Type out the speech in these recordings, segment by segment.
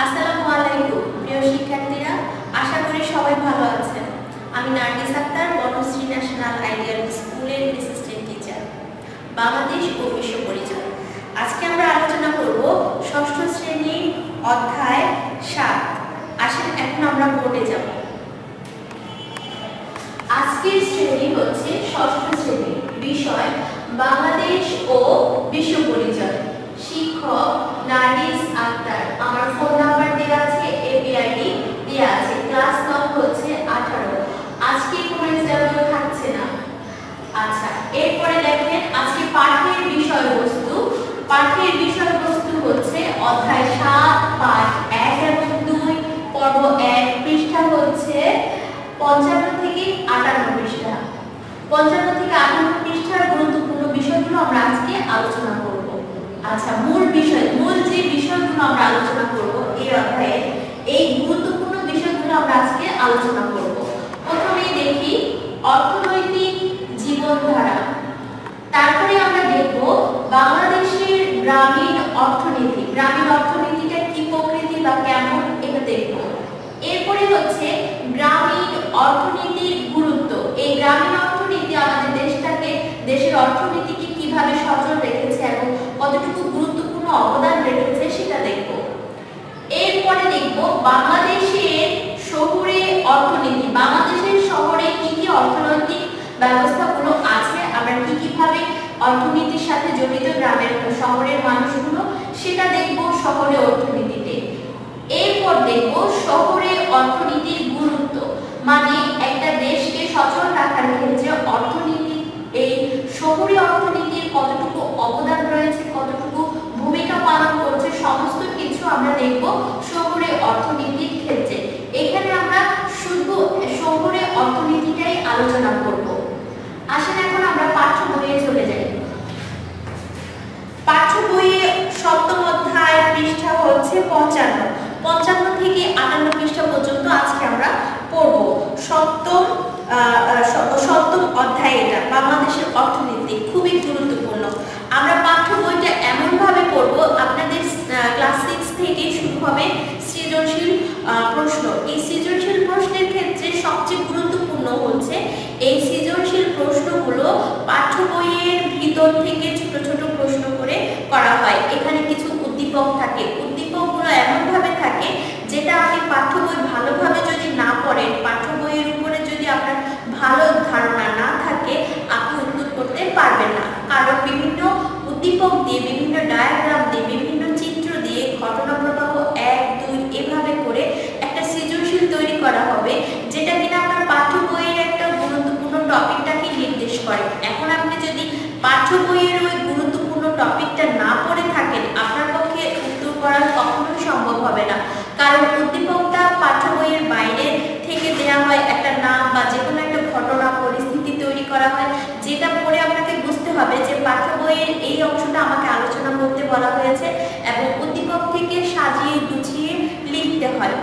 আসসালামু আলাইকুম প্রিয় শিক্ষার্থীরা, আশা করি সবাই ভালো আছেন। আমি নার্গিস আক্তার, বনশ্রী ন্যাশনাল আইডিয়াল স্কুলের অ্যাসিস্ট্যান্ট টিচার, বাংলাদেশ ও বিশ্ব পরিচয়। আজকে আমরা আলোচনা করব ষষ্ঠ শ্রেণীর অধ্যায় 7। আসেন এখন আমরা বোর্ডে যাব। আজকের শ্রেণী হচ্ছে ষষ্ঠ শ্রেণী, বিষয় বাংলাদেশ ও বিশ্ব পরিচয়। শিক্ষক নার্গিস আক্তার। আমার ফোন নাম্বার দেওয়া আছে, এপিআইডি দেওয়া আছে। ক্লাস নং হচ্ছে 18। আজকে কোনো এক্সাম্পল থাকছে না। আচ্ছা, এরপরে দেখেন আজকে পাঠের বিষয়বস্তু। পাঠের বিষয়বস্তু হচ্ছে অধ্যায় 7, পাঠ 1 এবং 2, পর্ব 1, পৃষ্ঠা হচ্ছে 55 থেকে 58 পৃষ্ঠা। 55 থেকে 58 পৃষ্ঠার গুরুত্বপূর্ণ বিষয়গুলো আমরা আজকে আলোচনা করব। আচ্ছা, মূল যে বিষয়গুলো আমরা আলোচনা করব এই অধ্যায়ে, এই গুরুত্বপূর্ণ বিষয়গুলো আমরা আজকে আলোচনা করব। প্রথমেই দেখি অর্থনৈতিক জীবনধারা, তারপরে আমরা দেখব বাংলাদেশের গ্রামীণ অর্থনীতি। গ্রামীণ অর্থনীতিটা কি প্রকৃতি বা কেমন এটা দেখব। এরপরে হচ্ছে গ্রামীণ অর্থনীতির গুরুত্ব। এই গ্রামীণ অর্থনীতি আমাদের দেশের অর্থনীতিকে কিভাবে সচল রেখেছে এবং কতটুকু গুরুত্বপূর্ণ অবদান রেখেছে সেটা দেখব। এরপরে দেখব বাংলাদেশের শহুরে অর্থনীতি। বাংলাদেশের শহরে কি কি অর্থনৈতিক ব্যবস্থাগুলো আছে, আমরা কিভাবে অর্থনীতির সাথে জড়িত গ্রামের শহরের মানুষগুলো সেটা দেখব শহরে অর্থনীতিতে। এরপর দেখব শহরে অর্থনীতির গুরুত্ব, মানে একটা দেশকে সচল রাখার ক্ষেত্রে অর্থনীতি, এই শহুরে অর্থনীতির কতটুকু অবদান রয়েছে, কতটুকু ভূমিকা পালন করছে, সমস্ত কিছু আমরা দেখব শহুরে অর্থনীতির ক্ষেত্রে। এখানে আমরা শুধু শহুরে অর্থনীতিটাই আলোচনা করব। আসেন এখন আমরা পাঠ্য বইয়ে চলে যাই। পাঠ্য বইয়ে সপ্তম অধ্যায় পৃষ্ঠা হচ্ছে 55 থেকে 58 পৃষ্ঠা পর্যন্ত আজকে আমরা পড়ব। সপ্তম অধ্যায়, এটা বাংলাদেশের অর্থনীতি, খুবই গুরুত্বপূর্ণ। আমরা পাঠ্য বইটা এমন ভাবে পড়ব, আপনাদের ক্লাস 6 থেকে শুরু হবে সৃজনশীল প্রশ্ন। এই সৃজনশীল প্রশ্নের ক্ষেত্রে সবচেয়ে গুরুত্বপূর্ণ হচ্ছে এই সৃজনশীল প্রশ্নগুলো পাঠ্য বইয়ের ভিতর থেকে ছোট ছোট প্রশ্ন করে করা হয়। এখানে কিছু উদ্দীপক থাকে। উদ্দীপকগুলো এমন ভাবে থাকে যেটা আপনি পাঠ্য বই ভালোভাবে যদি না পড়েন, পাঠ্য বইয়ের উপরে যদি আপনার ভালো ধারণা না থাকে, আপনি উত্তর করতে পারবেন না। কারণ বিভিন্ন উদ্দীপক দিয়ে, বিভিন্ন ডায়াগ্রাম দিয়ে, বিভিন্ন চিত্র দিয়ে ঘটনা প্রবাহ 1, 2 এভাবে করে একটা সৃজনশীল তৈরি করা হবে, যেটা কিনা আপনার পাঠ্য বইয়ের একটা গুরুত্বপূর্ণ টপিকটাকে নির্দেশ করে। এখন আপনি যদি পাঠ্য বইয়ের ওই গুরুত্বপূর্ণ টপিকটা না পড়ে থাকেন, আপনার পক্ষে উত্তর করা কখনোই সম্ভব হবে না। কারণ উদ্দীপকটা পাঠ্য বইয়ের বাইরে থেকে দেওয়া হয়, একটা নাম বা যে কোনো একটা ঘটনা পরিস্থিতি তৈরি করা হয়, যেটা পড়ে আপনাকে বুঝতে হবে যে পাঠ্য বইয়ের এই অংশটা আমাকে আলোচনা করতে বলা হয়েছে, এবং উদ্দীপক থেকে সাজিয়ে গুছিয়ে লিখতে হয়।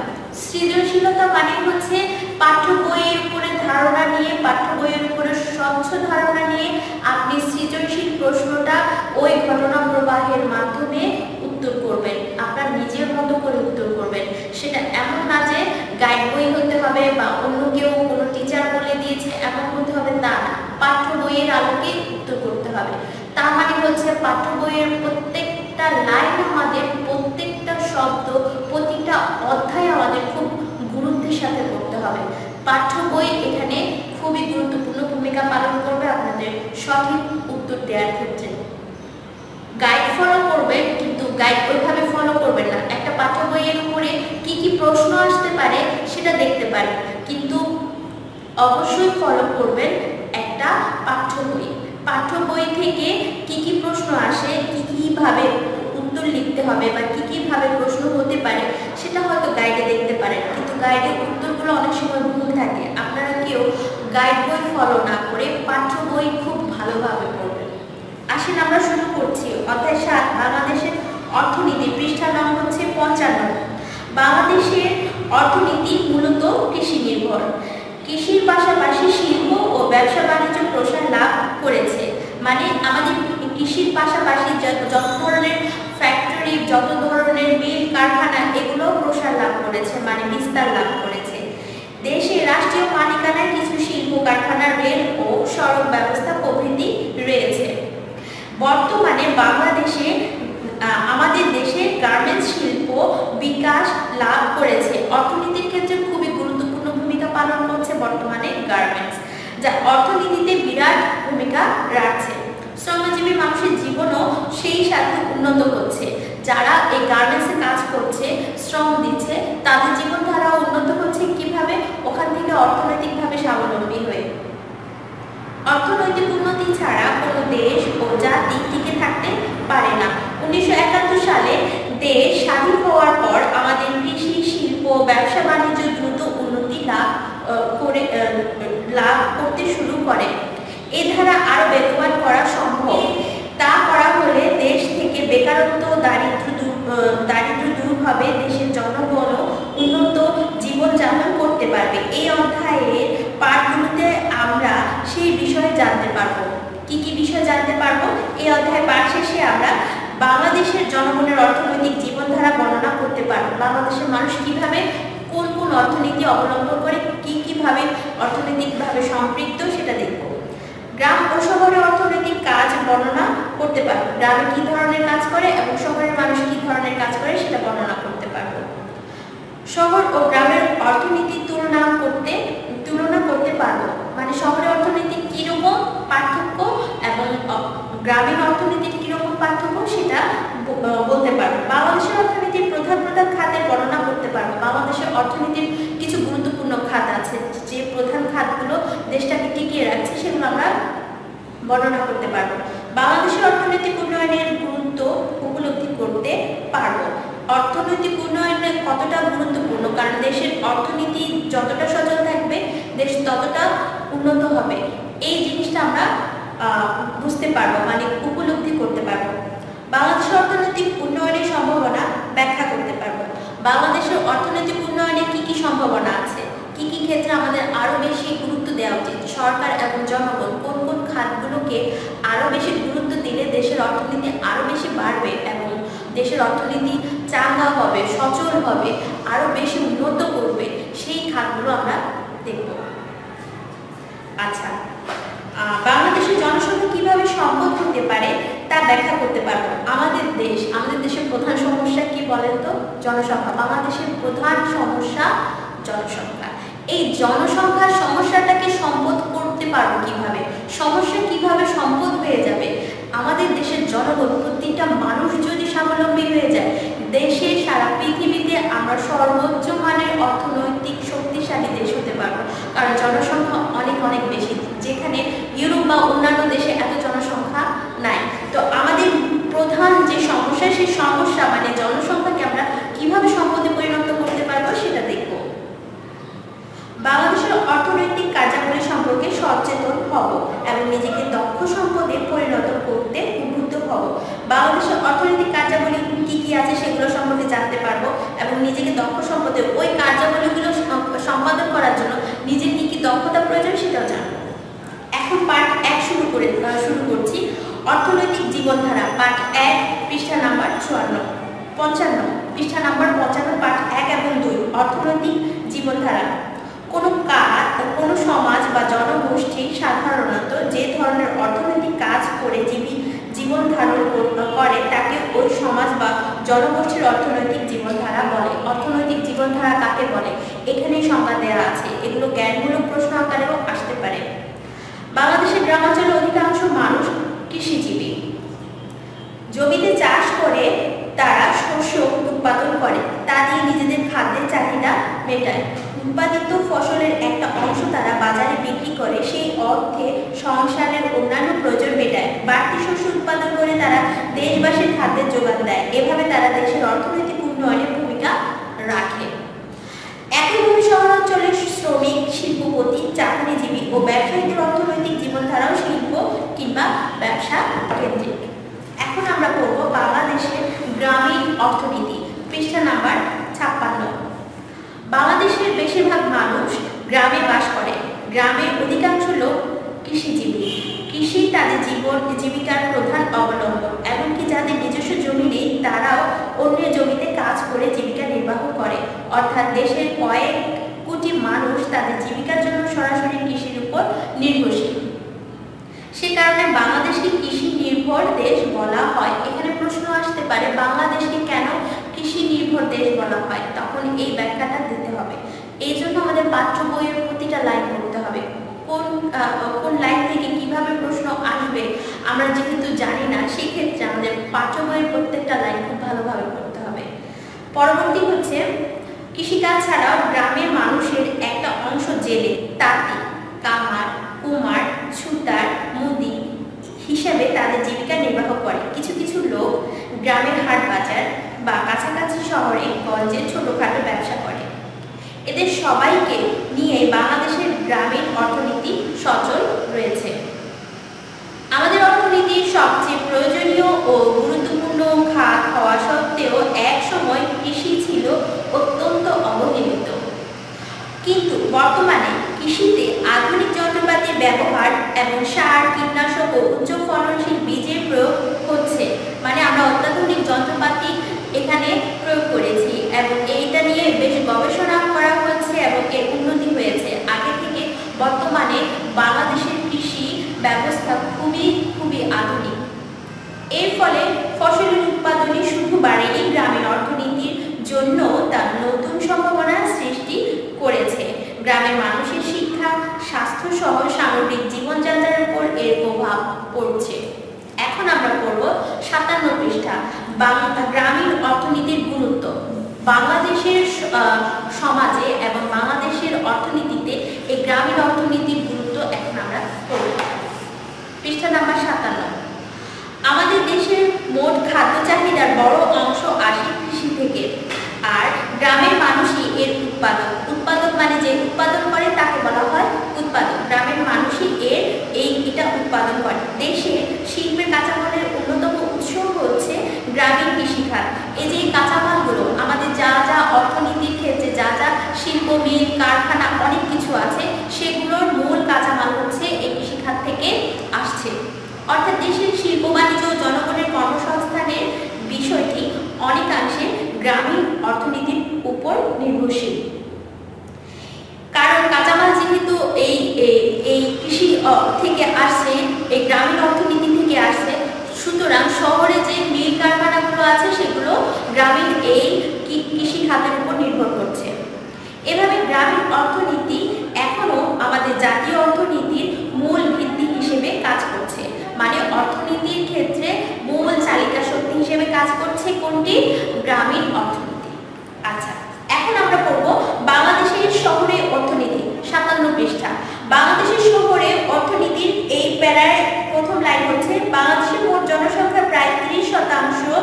সৃজনশীলতা মানে হচ্ছে পাঠ্য বইয়ের উপরে ধারণা নিয়ে, পাঠ্য বইয়ের উপরে স্বচ্ছ ধারণা নিয়ে আপনি সৃজনশীল প্রশ্নটা ওই ঘটনা প্রবাহের মাধ্যমে উত্তর করবেন, আপনার নিজের মতো করে উত্তর করবেন। সেটা এমন না যে গাইড বই হতে হবে বা অন্য কেউ কোনো টিচার বলে দিয়েছে এমন হতে হবে, তা না। পাঠ্য বইয়ের আলোকে উত্তর করতে হবে। তার মানে হচ্ছে পাঠ্য বইয়ের প্রত্যেকটা লাইন আমাদের, প্রত্যেকটা শব্দ, প্রতিটা অধ্যায় আমাদের খুব গুরুত্বের সাথে পড়তে হবে। পাঠ্য বই এখানে খুবই গুরুত্বপূর্ণ ভূমিকা পালন করবে আপনাদের সঠিক উত্তর দেওয়ার ক্ষেত্রে। গাইড ফলো করবেন, কিন্তু গাইড ওইভাবে ফলো করবেন না। একটা পাঠ্য বইয়ের উপরে কি কি প্রশ্ন আসতে পারে সেটা দেখতে পারেন, কিন্তু অবশ্যই ফলো করবেন একটা পাঠ্য বই। পাঠ্য বই থেকে কি কি প্রশ্ন আসে, কিভাবে উত্তর লিখতে হবে বা কিভাবে প্রশ্ন হতে পারে সেটা হয়তো গাইডে দেখতে পারেন, কিন্তু গাইডের উত্তরগুলো অনেক সময় ভুল থাকে। আপনারা কেউ গাইড বই ফলো না করে পাঠ্য বই খুব ভালোভাবে পড়বেন। আসেন আমরা শুরু করছি অধ্যায় 7, বাংলাদেশের অর্থনীতি। পৃষ্ঠা নাম হচ্ছে 55। বাংলাদেশের অর্থনীতি মূলত কৃষি নির্ভর। কৃষির পাশাপাশি শিল্প ও ব্যবসা বাণিজ্য প্রসার লাভ করেছে। মানে আমাদের কৃষির পাশাপাশি যত ধরনের ফ্যাক্টরি, যত ধরনের মিল কারখানা, এগুলো সড়ক ব্যবস্থা প্রভৃতি রয়েছে। বর্তমানে বাংলাদেশে আমাদের দেশে গার্মেন্টস শিল্প বিকাশ লাভ করেছে। অর্থনীতির ক্ষেত্রে খুবই গুরুত্বপূর্ণ ভূমিকা পালন করছে বর্তমানে গার্মেন্টস, যা অর্থনীতিতে বিরাট ভূমিকা রাখছে। শ্রমজীবী মানুষের জীবনও সেই সাথে উন্নত হচ্ছে। যারা এই গার্মেন্টসে কাজ করছে, শ্রম দিচ্ছে, তাদের জীবনধারাও উন্নত হচ্ছে। কিভাবে? ওখান থেকে অর্থনৈতিকভাবে স্বাবলম্বী হয়ে। অর্থনৈতিক উন্নতি ছাড়া কোনো দেশ ও জাতি টিকে থাকতে পারে না। 1971 সালে দেশ স্বাধীন হওয়ার পর আমাদের কৃষি, শিল্প, ব্যবসা বাণিজ্য দ্রুত উন্নতি লাভ করতে শুরু করে। এ ধারা আরো বেগবান করা সম্ভব। তা করা হলে দেশ থেকে বেকারত্ব, দারিদ্র দূর হবে, দেশের জনগণও উন্নত জীবনযাপন করতে পারবে। এই অধ্যায়ের পাঠগুলোতে আমরা সেই বিষয়ে জানতে পারবো। কি কি বিষয় জানতে পারবো? এই অধ্যায়ের পাঠ শেষে আমরা বাংলাদেশের জনগণের অর্থনৈতিক জীবনধারা বর্ণনা করতে পারবো। বাংলাদেশের মানুষ কিভাবে কোন কোন অর্থনীতি অবলম্বন করে, কিভাবে অর্থনৈতিকভাবে সম্পৃক্ত সেটা দেখব। গ্রাম ও শহরে অর্থনৈতিক কাজ বর্ণনা করতে পারবো। গ্রামে কি ধরনের কাজ করে এবং শহরের মানুষ কি ধরনের কাজ করে সেটা বর্ণনা করতে পারবো। শহর ও গ্রামের অর্থনীতির তুলনা করতে পারবো, মানে শহরের অর্থনীতির কিরকম পার্থক্য এবং গ্রামীণ অর্থনীতির কিরকম পার্থক্য সেটা বলতে পারবো। বাংলাদেশের অর্থনীতির প্রধান খাতের বর্ণনা করতে পারবো। বাংলাদেশের অর্থনীতির কিছু গুরুত্বপূর্ণ খাত আছে, যে প্রধান খাতগুলো দেশটাকে টিকিয়ে রাখছে, সেগুলো আমরা বর্ণনা করতে পারবো। বাংলাদেশের অর্থনৈতিক উন্নয়নের গুরুত্ব উপলব্ধি করতে পারবো। অর্থনৈতিক উন্নয়ন কতটা গুরুত্বপূর্ণ, কারণ দেশের অর্থনীতি যতটা সচল থাকবে দেশ ততটা উন্নত হবে। এই জিনিসটা আমরা বুঝতে পারবো, মানে উপলব্ধি করতে পারবো। বাংলাদেশের অর্থনৈতিক উন্নয়নের সম্ভাবনা ব্যাখ্যা করতে পারবো। বাংলাদেশের অর্থনৈতিক উন্নয়নে কি কি সম্ভাবনা আছে, কি কি ক্ষেত্রে আমাদের আরো বেশি গুরুত্ব দেওয়া উচিত, সরকার এবং জনগণ কোন কোন খাতগুলোকে আরো বেশি গুরুত্ব দিলে দেশের অর্থনীতি আরো বেশি বাড়বে এবং দেশের অর্থনীতি চাঙ্গা হবে, সচল হবে, আরো বেশি উন্নত করবে, সেই খাতগুলো আমরা দেখব। আচ্ছা, বাংলাদেশের জনসংখ্যা কিভাবে সম্পদ হতে পারে তা ব্যাখ্যা করতে পারবো। আমাদের দেশের প্রধান সমস্যা কি বলেন তো? জনসংখ্যা। বাংলাদেশের প্রধান সমস্যা জনসংখ্যা। এই জনসংখ্যার সমস্যাটাকে সম্পদ করতে পারবো কিভাবে? সমস্যা কিভাবে সম্পদ হয়ে যাবে? আমাদের দেশের জনগণ, প্রতিটা মানুষ যদি স্বাবলম্বী হয়ে যায়, দেশে সারা পৃথিবীতে আমরা সর্বোচ্চ মানের অর্থনৈতিক শক্তিশালী দেশ হতে পারবো, কারণ জনসংখ্যা অনেক অনেক বেশি, যেখানে ইউরোপ বা অন্যান্য দেশে এত জনসংখ্যা নাই। তো আমাদের প্রধান যে সমস্যা, সেই সমস্যা মানে জনসংখ্যাকে আমরা কিভাবে সম্পদে পরিণত করতে পারবো সেটা দেখব। বাংলাদেশের অর্থনৈতিক কার্যাবলী সম্পর্কে সচেতন হব এবং নিজেকে দক্ষ সম্পদে পরিণত করতে উদ্বুদ্ধ হব। বাংলাদেশের অর্থনৈতিক কার্যাবলী কি কি আছে সেগুলো সম্পর্কে জানতে পারবো এবং নিজেকে দক্ষ সম্পদে ওই কার্যাবলীগুলো সম্পাদন করার জন্য নিজের কি কি দক্ষতা প্রয়োজন সেটাও জানবো। এখন পার্ট 1 শুরু করছি। অর্থনৈতিক জীবনধারা, পার্ট 1, পৃষ্ঠা নাম্বার 55, পৃষ্ঠা নাম্বার 55, পার্ট 1 এবং 2, অর্থনৈতিক জীবনধারা। কোনো সমাজ বা জনগোষ্ঠী সাধারণত যে ধরনের অর্থনৈতিক কাজ করে জীবন ধারণ করে তাকে ওই সমাজ বা জনগোষ্ঠীর অর্থনৈতিক জীবনধারা বলে। অর্থনৈতিক জীবনধারা কাকে বলে এখানেই সংজ্ঞা দেওয়া আছে। এগুলো জ্ঞানমূলক প্রশ্ন আকারেও আসতে পারে। বাংলাদেশের গ্রামাঞ্চলের অধিকাংশ মানুষ কৃষিজীবী। জমিতে চাষ করে তারা শস্য উৎপাদন করে, তা দিয়ে নিজেদের খাদ্যের চাহিদা মেটায়। উৎপাদিত ফসলের একটা অংশ তারা বাজারে বিক্রি করে, সেই অর্থে সংসারের অন্যান্য প্রয়োজন মেটায়। বাড়তি শস্য উৎপাদন করে তারা দেশবাসীর খাদ্যের যোগান দেয়। এভাবে তারা দেশের অর্থনৈতিক উন্নয়নে ভূমিকা রাখে। একইভাবে শহরাঞ্চলের শ্রমিক, শিল্পপতি, চাকরিজীবী ও ব্যবসায়ীদের অর্থনৈতিক জীবনধারাও শিল্প কিংবা ব্যবসা কেন্দ্রিক। এখন আমরা পড়ব বাংলাদেশের গ্রামীণ অর্থনীতি, পৃষ্ঠা নাম্বার 56। বাংলাদেশের বেশিরভাগ মানুষ গ্রামে বাস করে। গ্রামের অধিকাংশ লোক কৃষিজীবী। কৃষি তাদের জীবিকার প্রধান অবলম্বন। এমনকি যাদের নিজস্ব জমি নেই তারাও অন্যের জমিতে কাজ করে জীবিকা নির্বাহ করে। অর্থাৎ দেশের কয়েক কোটি মানুষ তাদের জীবিকার জন্য সরাসরি কৃষির উপর নির্ভরশীল। সে কারণে বাংলাদেশকে কৃষি নির্ভর দেশ বলা হয়। এখানে প্রশ্ন আসতে পারে বাংলাদেশকে কেন কৃষি নির্ভর দেশ বলা হয়, তখন এই ব্যাখ্যাটা দিতে হবে। এই জন্য আমাদের পাঠ্য বইয়ের প্রতিটা লাইন পড়তে হবে। কোন লাইন থেকে কিভাবে প্রশ্ন আসবে আমরা যেহেতু জানি না, সেই ক্ষেত্রে আমাদের পাঠ্য বইয়ের প্রত্যেকটা লাইন খুব ভালোভাবে পড়তে হবে। পরবর্তী হচ্ছে, কৃষিকাজ ছাড়াও গ্রামের মানুষের একটা অংশ জেলে, তাঁতি, কামার, কুমার, ছুতার, মুদি হিসেবে তাদের জীবিকা নির্বাহ করে। কিছু কিছু লোক গ্রামের হাট বাজার বা কাছাকাছি শহরে গঞ্জে ছোটখাটো ব্যবসা করে। এদের সবাইকে নিয়ে বাংলাদেশের গ্রামীণ অর্থনীতি সচল রয়েছে। আমাদের অর্থনীতির সবচেয়ে প্রয়োজনীয় ও গুরুত্বপূর্ণ খাত হওয়া সত্ত্বেও এক সময় কৃষি ছিল অত্যন্ত অবহেলিত। কিন্তু বর্তমানে কৃষিতে আধুনিক যন্ত্রপাতির ব্যবহার এবং সার, কীটনাশক ও উচ্চ ফলনশীল বীজের প্রয়োগ হচ্ছে। মানে আমরা অত্যাধুনিক যন্ত্রপাতি এখানে প্রয়োগ করেছি এবং এইটা নিয়ে বেশ গবেষণা করা হচ্ছে এবং এর উন্নতি হয়েছে। আগে থেকে বর্তমানে বাংলাদেশের কৃষি ব্যবস্থা খুবই আধুনিক। এর ফলে ফসলের উৎপাদনই শুধু বাড়েনি, গ্রামীণ অর্থনীতির জন্য তার নতুন সম্ভাবনার সৃষ্টি করেছে। গ্রামের মানুষের শিক্ষা, স্বাস্থ্য সহ সামগ্রিক জীবনযাত্রার উপর এর প্রভাব পড়ছে। এখন আমরা পড়ব 57 পৃষ্ঠা, গ্রামীণ অর্থনীতির গুরুত্ব। বাংলাদেশের সমাজে এবং বাংলাদেশের অর্থনীতিতে এই গ্রামীণ অর্থনীতির গুরুত্ব এখন আমরা পড়ব। পৃষ্ঠা নাম্বার 57। আমাদের দেশের মোট খাদ্য চাহিদার বড় অংশ আসে কৃষি থেকে, আর গ্রামের মানুষই এর উৎপাদক মানে যে উৎপাদন করে তাকে বলা হয় উৎপাদক। গ্রামের মানুষই এটা উৎপাদন করে। দেশে শিল্পের কাঁচামালের অন্যতম উৎস হচ্ছে গ্রামীণ কৃষিখাত। এই যে কাঁচামালগুলো আমাদের যা যা অর্থনীতির ক্ষেত্রে যা যা শিল্প, মিল, কারখানা অনেক কিছু আছে, সেগুলোর মূল কাঁচামাল হচ্ছে এই কৃষিখাত থেকে আসছে। অর্থাৎ দেশের শিল্প, বাণিজ্য ও জনগণের কর্মসংস্থানের বিষয়টি অনেকাংশে গ্রামীণ অর্থনীতির উপর নির্ভরশীল। কারণ কাঁচামাল যেহেতু এই কৃষি থেকে আসছে, এই গ্রামীণ অর্থনীতি থেকে আসছে, সুতরাং শহরে যে মিল কারখানাগুলো আছে সেগুলো গ্রামীণ এই কৃষি খাতের উপর নির্ভর করছে। এভাবে গ্রামীণ অর্থনীতি এখনো আমাদের জাতীয় অর্থনীতির মূল ভিত্তি হিসেবে কাজ করছে। মানে অর্থনীতির ক্ষেত্রে মূল চালিকা শক্তি হিসেবে কাজ করছে কোনটি? গ্রামীণ অর্থনীতি। আচ্ছা, এখন আমরা পড়ব বাংলাদেশের শহরে অর্থনীতি, 57 পৃষ্ঠা। বাংলাদেশের শহরে অর্থনীতির এই প্যারার প্রথম লাইন হচ্ছে, বাংলাদেশের মোট জনসংখ্যার প্রায় 30%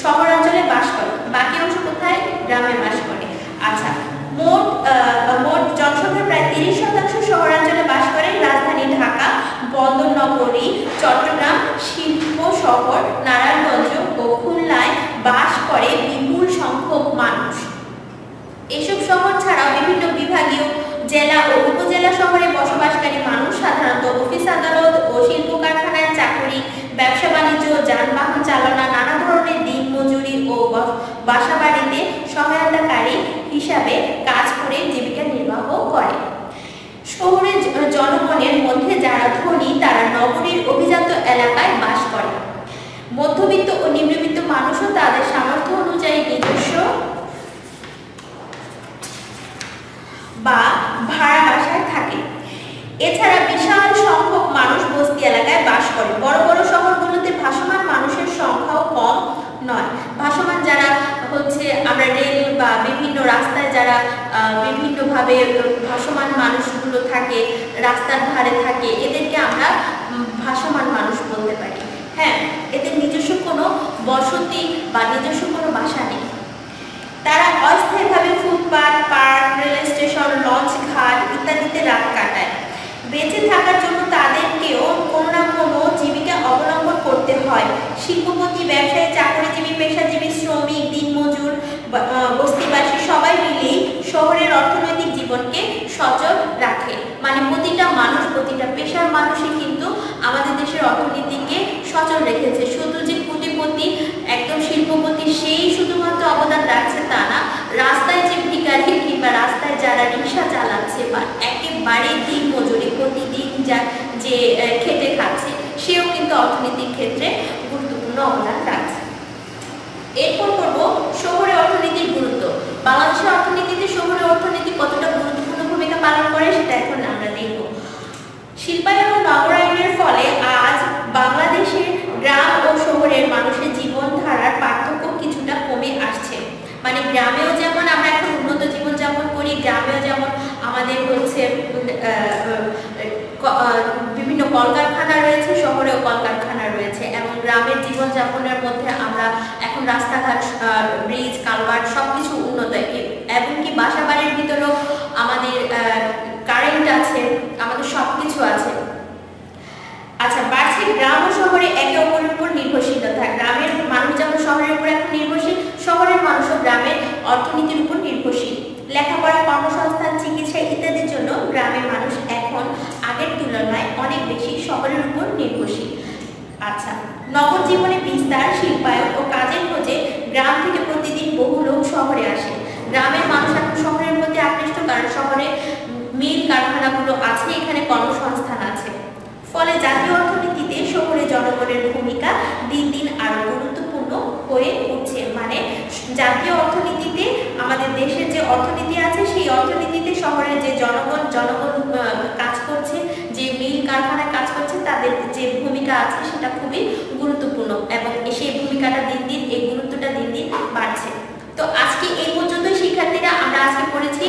শহরাঞ্চলে বাস করে, বাকি অংশ কোথায়? গ্রামে বাস করে। আচ্ছা, মোট জনসংখ্যার প্রায় 30% শহরাঞ্চলে বাস করে। রাজধানী ঢাকা, বন্দর নগরী চট্টগ্রাম, শিল্প শহর নারায়ণগঞ্জ ও খুলনায় বাস করে বিপুল সংখ্যক মানুষ। এসব শহর ছাড়াও বিভিন্ন বিভাগীয় জেলা ও উপজেলা শহরে বসবাসকারী মানুষ সাধারণত অফিস আদালত ও শিল্প কারখানায় চাকরি, ব্যবসা বাণিজ্য, যানবাহন চালনা, নানা ধরনের দিন মজুরি ও বাসাবাড়িতে সহায়তাকারী হিসাবে কাজ করে জীবিকা নির্বাহ করে। শহরের জনগণের মধ্যে যারা ধনী তারা নগরীর অভিজাত এলাকায় বাস করে। মধ্যবিত্ত ও নিম্নবিত্ত মানুষও তাদের সামর্থ্য অনুযায়ী নিজস্ব বা ভাড়া বাসায় থাকে। এছাড়া বিশাল সংখ্যক মানুষ বস্তি এলাকায় বাস করে। বড় বড় শহরগুলোতে ভাসমান মানুষের সংখ্যাও কম নয়। ভাসমান যারা হচ্ছে আমরা রেল বা বিভিন্ন রাস্তায় যারা বিভিন্নভাবে ভাসমান মানুষগুলো থাকে, রাস্তার ধারে থাকে, এদেরকে আমরা ভাসমান মানুষ বলতে পারি। হ্যাঁ, এদের নিজস্ব কোনো বসতি বা নিজস্ব কোনো বাসা নেই। তারা অস্থায়ীভাবে ফুটপাত, পার্ক, রেল স্টেশন, লঞ্চ ঘাট ইত্যাদিতে রাত কাটায়। বেঁচে থাকার জন্য তাদেরকেও কোনো না কোনো জীবিকা অবলম্বন করতে হয়। শিল্পপতি, ব্যবসায়ী, চাকরিজীবী, পেশাজীবী, শ্রমিক, দিনমজুর, বস্তিবাসী সবাই মিলেই শহরের অর্থনৈতিক জীবনকে সচল রাখে। মানে প্রতিটা মানুষ, প্রতিটা পেশার মানুষই কিন্তু আমাদের দেশের অর্থনীতিকে সচল রেখেছে। শুধু যে কোটিপতি, একদম শিল্পপতি সেই শুধুমাত্র অবদান রাখছে তা না, রাস্তায় যে ভিখারি কিংবা রাস্তায় যারা রিক্সা চালাচ্ছে বা একেবারে দিন মজুরি প্রতিদিন যে খেটে খাচ্ছে, মানে গ্রামেও যেমন আমরা এখন উন্নত জীবনযাপন করি, গ্রামেও যেমন আমাদের হচ্ছে বিভিন্ন কলকারখানা রয়েছে, শহরেও কলকারখানা রয়েছে, এবং গ্রামের জীবনযাপনের মধ্যে আমরা এখন রাস্তাঘাট, ব্রিজ, কালভার্ট সবকিছু উন্নত, এমনকি বাসা বাড়ির ভিতরেও আমাদের কারেন্ট আছে, আমাদের সবকিছু আছে। আচ্ছা, বাড়ছে গ্রাম ও শহরে একে অপরের উপর নির্ভরশীলতা। গ্রামের মানুষ যেমন শহরের উপর এখন নির্ভরশীল, শহরের মানুষও গ্রামের অর্থনীতির উপর নির্ভরশীল। লেখাপড়া, কর্মসংস্থান, চিকিৎসা ইত্যাদির জন্য গ্রামের মানুষ এখন আগের তুলনায় অনেক বেশি শহরের উপর নির্ভরশীল। আচ্ছা, নগর জীবনে বিস্তার, শিল্পায়ন ও কাজের খোঁজে গ্রাম থেকে প্রতিদিন বহু লোক শহরে আসে। গ্রামের মানুষ এখন শহরের প্রতি আকৃষ্ট, কারণ শহরে মিল কারখানাগুলো আছে, এখানে কর্মসংস্থান আছে। ফলে জাতীয় অর্থনীতিতে শহরে জনগণের ভূমিকা দিন দিন আরো গুরুত্বপূর্ণ হয়ে উঠছে। মানে জাতীয় অর্থনীতিতে আমাদের দেশের যে অর্থনীতি আছে, সেই অর্থনীতিতে শহরের যে জনগণ কাজ করছে, যে মিল কারখানায় কাজ করছে, তাদের যে ভূমিকা আছে সেটা খুবই গুরুত্বপূর্ণ, এবং সেই ভূমিকাটা দিন দিন, এই গুরুত্বটা দিন দিন বাড়ছে। তো আজকে এই পর্যন্তই শিক্ষার্থীরা, আমরা আজকে পড়েছি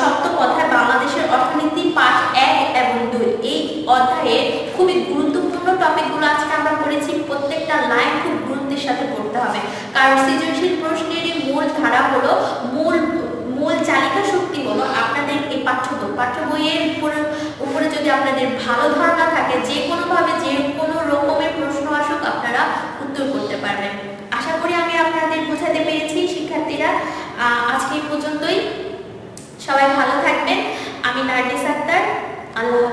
সপ্তম অধ্যায় বাংলাদেশের অর্থনীতি পাঠ 1 এবং 2। এই অধ্যায়ে খুবই গুরুত্বপূর্ণ টপিকগুলো আজকে আমরা পড়েছি। প্রত্যেকটা লাইন খুব গুরুত্বের সাথে পড়তে হবে, কারণ সৃজনশীল প্রশ্নের মূল ধারা হলো, মূল চালিকা শক্তি হলো আপনাদের এই পাঠ্য বইয়ের উপরে যদি আপনাদের ভালো ধারণা থাকে, যে কোনোভাবে যে কোনো রকমের প্রশ্ন আসুক আপনারা উত্তর করতে পারবেন। আশা করি আমি আপনাদের বোঝাতে পেরেছি শিক্ষার্থীরা। আজকে এই পর্যন্তই, সবাই ভালো থাকবেন। আমি নার্গিস আক্তার, আল্লাহ।